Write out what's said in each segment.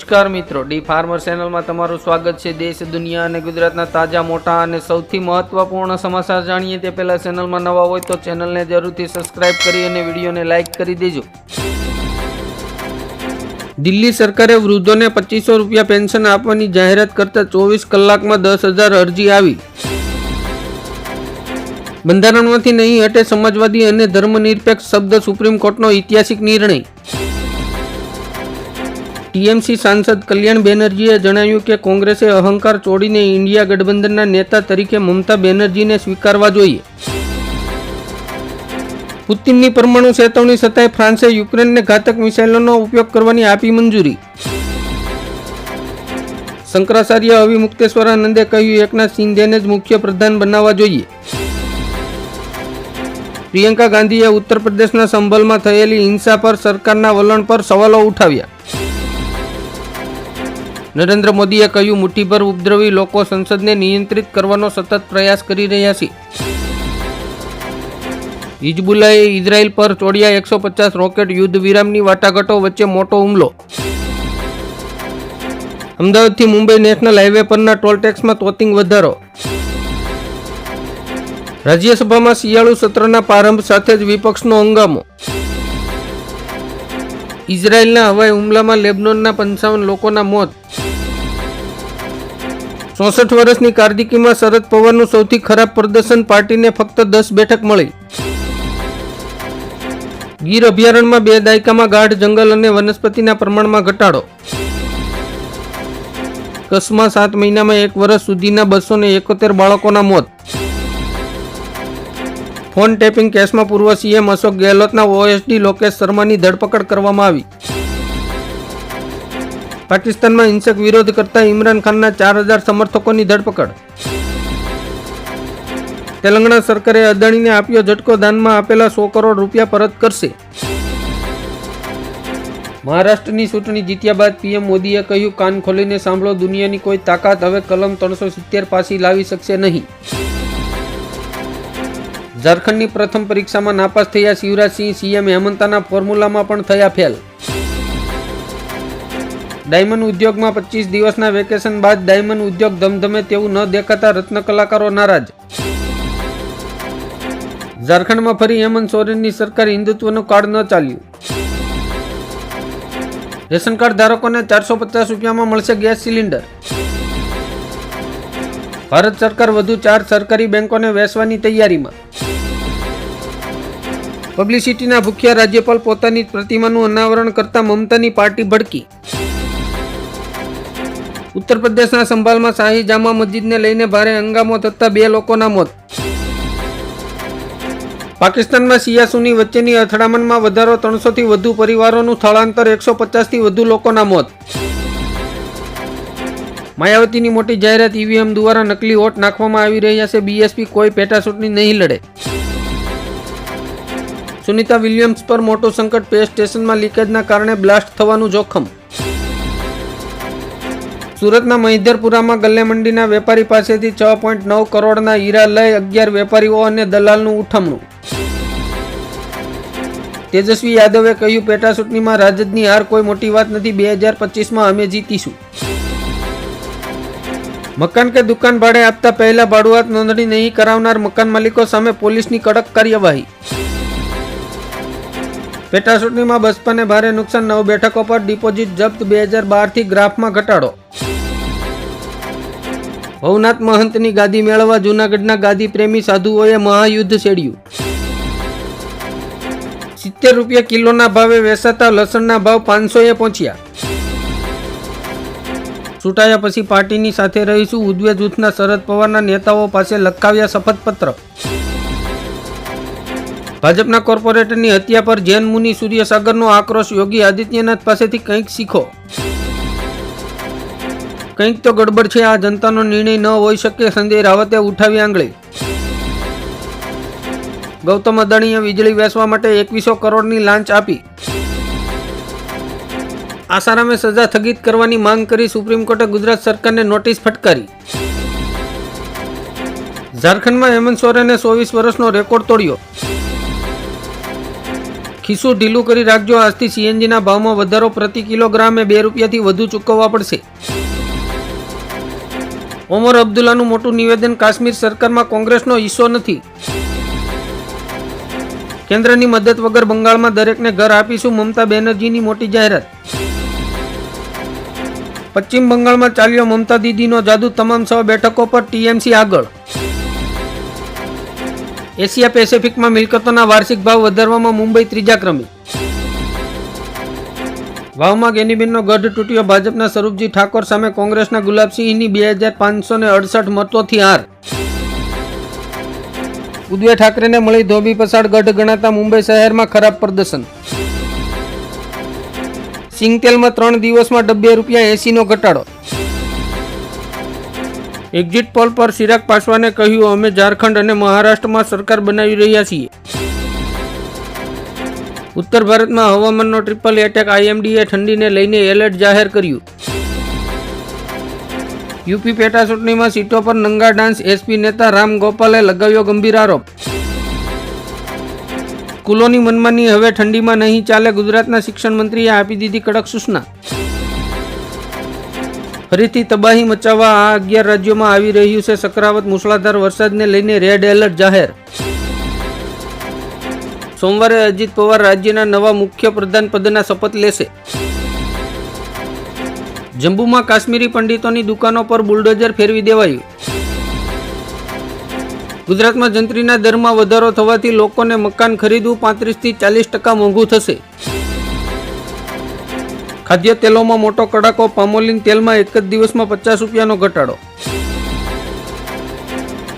નમસ્કાર મિત્રો, D farmer ચેનલમાં તમારું સ્વાગત છે। દેશ, દુનિયા અને ગુજરાતના તાજા, મોટા અને સૌથી મહત્વપૂર્ણ સમાચાર જાણીએ તે પહેલા ચેનલમાં નવા હોય તો ચેનલને જરૂરથી સબસ્ક્રાઇબ કરી અને વિડીયોને લાઇક કરી દેજો। દિલ્હી સરકારે વૃદ્ધોને 2500 રૂપિયા પેન્શન આપવાની જાહેરાત કરતા 24 કલાકમાં 10,000 અરજી આવી। બંધારણમાંથી નહીં હટે સમાજવાદી અને ધર્મનિરપેક્ષ શબ્દ સુપ્રીમ કોર્ટનો ઐતિહાસિક નિર્ણય। ટીએમસી સાંસદ કલ્યાણ બેનર્જીએ જણાવ્યું કે કોંગ્રેસે અહંકાર છોડીને ઇન્ડિયા ગઠબંધનના નેતા તરીકે મમતા બેનર્જીને સ્વીકારવા જોઈએ। પુતિનની પરમાણુ ચેતવણી છતાંય ફ્રાન્સે યુક્રેનને ઘાતક મિસાઇલોનો ઉપયોગ કરવાની આપી મંજૂરી। શંકરાચાર્ય અવિમુક્તેશ્વરાનંદે કહ્યું એકનાથ શિંદેને જ મુખ્ય પ્રધાન બનાવવા જોઈએ। પ્રિયંકા ગાંધીએ ઉત્તર પ્રદેશના સંભલમાં થયેલી હિંસા પર સરકારના વલણ પર સવાલો ઉઠાવ્યા। નરેન્દ્ર મોદીએ કહ્યું મુઠ્ઠીભર ઉપદ્રવી લોકો સંસદને નિયંત્રિત કરવાનો સતત પ્રયાસ કરી રહ્યા છે। હિઝબુલ્લાએ ઇઝરાયલ પર ચોડ્યા 150 રોકેટ, યુદ્ધ વિરામની વાટાઘાટો વચ્ચે મોટો હુમલો। અમદાવાદથી મુંબઈ નેશનલ હાઈવે પરના ટોલટેક્સમાં તોતિંગ વધારો। રાજ્યસભામાં શિયાળુ સત્રના પ્રારંભ સાથે જ વિપક્ષનો હંગામો। ઇઝરાયલના હવાઈ હુમલામાં લેબનોનના 55 લોકોના મોત। 64 વર્ષની કાર્યકીમાં શરદ પવારનું સૌથી ખરાબ પ્રદર્શન, પાર્ટીને ફક્ત 10 બેઠક મળી। ગીર અભયારણ્યમાં 2 દાયકામાં ગાઢ જંગલ અને વનસ્પતિના પ્રમાણમાં ઘટાડો। કચ્છમાં 7 મહિનામાં 1 વર્ષ સુધીના 271 બાળકોના મોત। ફોન ટેપિંગ કેસમાં પૂર્વ સીએમ અશોક ગેહલોતના ઓએસડી લોકેશ શર્માની ધરપકડ કરવામાં આવી। પાકિસ્તાનમાં હિંસક વિરોધ કરતા ઇમરાન ખાનના 4000 સમર્થકોની ધરપકડ। તેલંગાણા સરકારે અદાણીને આપ્યો ઝટકો, દાનમાં આપેલા 100 કરોડ રૂપિયા પરત કરશે। મહારાષ્ટ્રની ચૂંટણી જીત્યા બાદ પીએમ મોદીએ કહ્યું કાન ખોલીને સાંભળો, દુનિયાની કોઈ તાકાત હવે કલમ 370 પાછી લાવી શકશે નહીં। ઝારખંડની પ્રથમ પરીક્ષામાં નાપાસ થયા શિવરાજસિંહ, સીએમ હેમંતાના ફોર્મ્યુલામાં પણ થયા ફેલ। ડાયમંડ ઉદ્યોગમાં 25 દિવસના વેકેશન બાદ ડાયમંડ ઉદ્યોગ ધમધમે તેવું ન દેખાતા રત્ન કલાકારો નારાજ। ઝારખંડમાં ફરી હેમંત સોરેનની સરકાર, હિન્દુત્વનું કાર્ડ ન ચાલ્યું। રેશન કાર્ડ ધારકોને 450 રૂપિયામાં મળશે ગેસ સિલિન્ડર। ભારત સરકાર વધુ 4 સરકારી બેંકોને વેચવાની તૈયારીમાં। પબ્લિસિટીના ભૂખ્યા રાજ્યપાલ પોતાની પ્રતિમાનું અનાવરણ કરતા મમતાની પાર્ટી ભડકી। ઉત્તર પ્રદેશના સંભાલમાં શાહી જામા મસ્જિદને લઈને ભારે હંગામો થતા 2 લોકોના મોત। પાકિસ્તાનમાં શિયા સુન્ની વચ્ચેની અથડામણમાં વધારો, 300 થી વધુ પરિવારોનું સ્થળાંતર, 150 થી વધુ લોકોના મોત। માયાવતીની મોટી જાહેરાત, ઈવીએમ દ્વારા નકલી વોટ નાખવામાં આવી રહ્યા છે, બીએસપી કોઈ પેટા ચૂંટણી નહીં લડે। સુનિતા વિલિયમ્સ પર મોટું સંકટ, પે સ્ટેશનમાં લીકેજના કારણે બ્લાસ્ટ થવાનું જોખમ। સુરતના મહિધરપુરામાં ગલ્લે મંડીના વેપારી પાસેથી 6.9 કરોડના હીરા લઈ 11 વેપારીઓ અને દલાલનું ઉઠમણું। તેજસ્વી યાદવે કહ્યું પેટા ચૂંટણીમાં રાજદની હાર કોઈ મોટી વાત નથી, 2025માં અમે જીતીશું। મકાન કે દુકાન ભાડે આપતા પહેલા ભાડુઆત નોંધણી નહીં કરાવનાર મકાન માલિકો સામે પોલીસની કડક કાર્યવાહી। પેટા ચૂંટણીમાં બસપાને ભારે નુકસાન, 9 બેઠકો પર ડિપોઝિટ જપ્ત, 2012 થી ગ્રાફમાં ઘટાડો। ભવનાથ મહંતની ગાદી મેળવવા જૂનાગઢના ગાદી પ્રેમી સાધુઓએ મહાયુદ્ધ છેડ્યું। 70 રૂપિયા કિલોના ભાવે વેચાતા લસણના ભાવ 500એ પહોંચ્યા। ચૂંટાયા પછી પાર્ટીની સાથે રહીશું, ઉદ્વે જૂથના શરદ પવારના નેતાઓ પાસે લખાવ્યા શપથપત્ર। ભાજપના કોર્પોરેટરની હત્યા પર જૈન મુનિ સૂર્યસાગરનો આક્રોશ, યોગી આદિત્યનાથ પાસેથી કંઈક શીખો। કંઈક તો ગડબડ છે, આ જનતાનો નિર્ણય ન હોઈ શકે, સંજય રાવતે ઉઠાવી આંગળી। ગૌતમ અદાણીએ વીજળી વેચવા માટે 2100 કરોડની લાંચ આપી। આસારામે સજા સ્થગિત કરવાની માંગ કરી સુપ્રીમ કોર્ટે ગુજરાત સરકારને નોટિસ ફટકારી। ઝારખંડમાં હેમંત સોરેને 24 વર્ષનો રેકોર્ડ તોડ્યો। ખિસ્સું ઢીલું કરી રાખજો, આજથી સીએનજીના ભાવમાં વધારો, પ્રતિ કિલોગ્રામે 2 રૂપિયાથી વધુ ચૂકવવા પડશે. ઓમર અબ્દુલ્લાનું મોટું નિવેદન, કાશ્મીર સરકારમાં કોંગ્રેસનો હિસ્સો નથી. કેન્દ્રની મદદ વગર બંગાળમાં દરેકને ઘર આપીશું, મમતા બેનર્જીની મોટી જાહેરાત. પશ્ચિમ બંગાળમાં ચાલ્યો મમતા દીદીનો જાદુ, તમામ 6 બેઠકો પર ટીએમસી આગળ. એશિયા પેસિફિકમાં મિલકતોના વાર્ષિક ભાવ વધારવામાં મુંબઈ 3જા ક્રમે. વાવમાં ગેનીબેનનો ગઢ તૂટ્યો, ભાજપના સ્વરૂપજી ઠાકોર સામે કોંગ્રેસના ગુલાબસિંહની 2568 મતોથી હાર. ઉદ્ધવ ઠાકરેને મળી ધોબી પછાડ ગઢ ગણાતા મુંબઈ શહેરમાં ખરાબ પ્રદર્શન. સિંગતેલમાં 3 દિવસમાં ₹80.80 ઘટાડો. એક્ઝિટ પોલ પર ચિરાગ પાસવાને કહ્યું, અમે ઝારખંડ અને મહારાષ્ટ્રમાં સરકાર બનાવી રહ્યા છીએ. ઉત્તર ભારતમાં હવામાનનો ટ્રિપલ એટેક, આઈએમડીએ ઠંડીને લઈને એલર્ટ જાહેર કર્યું. યુપી પેટા ચૂંટણીમાં સીટો પર નંગા ડાન્સ, એસપી નેતા રામ ગોપાલે લગાવ્યો ગંભીર આરોપ. સ્કૂલોની મનમાની હવે ઠંડીમાં નહીં ચાલે, ગુજરાતના શિક્ષણ મંત્રીએ આપી દીધી કડક સૂચના. ફરીથી તબાહી મચાવવા આ 11 રાજ્યોમાં આવી રહ્યું છે ચક્રાવત, મુશળધાર વરસાદને લઈને રેડ એલર્ટ જાહેર. સોમવારે અજીત પવાર રાજ્યના નવા મુખ્ય પ્રધાન પદના શપથ લેશે. જમ્મુમાં કાશ્મીરી પંડિતોની દુકાનો પર બુલડોઝર ફેરવી દેવાયું. ગુજરાતમાં જંત્રીના દરમાં વધારો થવાથી લોકોને મકાન ખરીદવું 35 થી 40% મોંઘું થશે. ખાદ્ય તેલોમાં મોટો કડાકો, પામોલીન તેલમાં એક જ દિવસમાં ₹50નો ઘટાડો.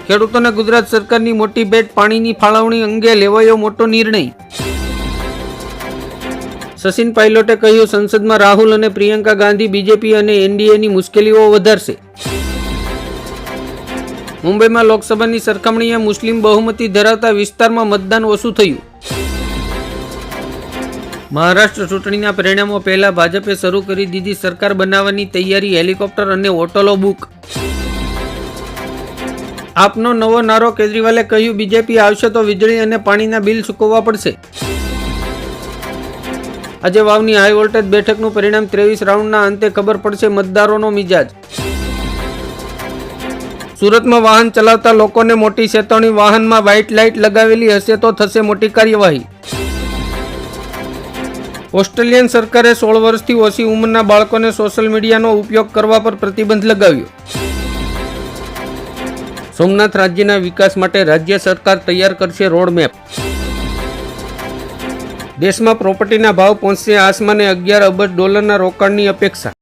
ખેડૂતોને ગુજરાત સરકારની મોટી ભેટ, પાણીની ફાળવણી અંગે લેવાયો મોટો નિર્ણય. સચિન પાયલોટે કહ્યું, સંસદમાં રાહુલ અને પ્રિયંકા ગાંધી બીજેપી અને એનડીએની મુશ્કેલીઓ વધારશે. મુંબઈમાં લોકસભાની સરખામણીએ મુસ્લિમ બહુમતી ધરાવતા વિસ્તારમાં મતદાન ઓછું થયું. મહારાષ્ટ્ર ચૂંટણીના પરિણામો પહેલા ભાજપે શરૂ કરી દીધી સરકાર બનાવવાની તૈયારી, હેલિકોપ્ટર અને હોટલો બુક. આપનો નવો નારો, કેજરીવાલે કહ્યું, બીજેપી આવશે તો વીજળી અને પાણીના બિલ ચૂકવવા પડશે. આજે વાવની હાઈ વોલ્ટેજ બેઠકનું પરિણામ, 23 રાઉન્ડના અંતે ખબર પડશે મતદારોનો મિજાજ. સુરતમાં વાહન ચલાવતા લોકોને મોટી ચેતવણી, વાહનમાં વ્હાઇટ લાઇટ લગાવેલી હશે તો થશે મોટી કાર્યવાહી. ઓસ્ટ્રેલિયન સરકારે 16 વર્ષથી ઓછી ઉંમરના બાળકોને સોશિયલ મીડિયાનો ઉપયોગ કરવા પર પ્રતિબંધ લગાવ્યો. સોમનાથ રાજ્યના વિકાસ માટે રાજ્ય સરકાર તૈયાર કરશે રોડમેપ. દેશમાં પ્રોપર્ટીના ભાવ પહોંચશે આસમાને, $11 અબજ રોકાણની અપેક્ષા.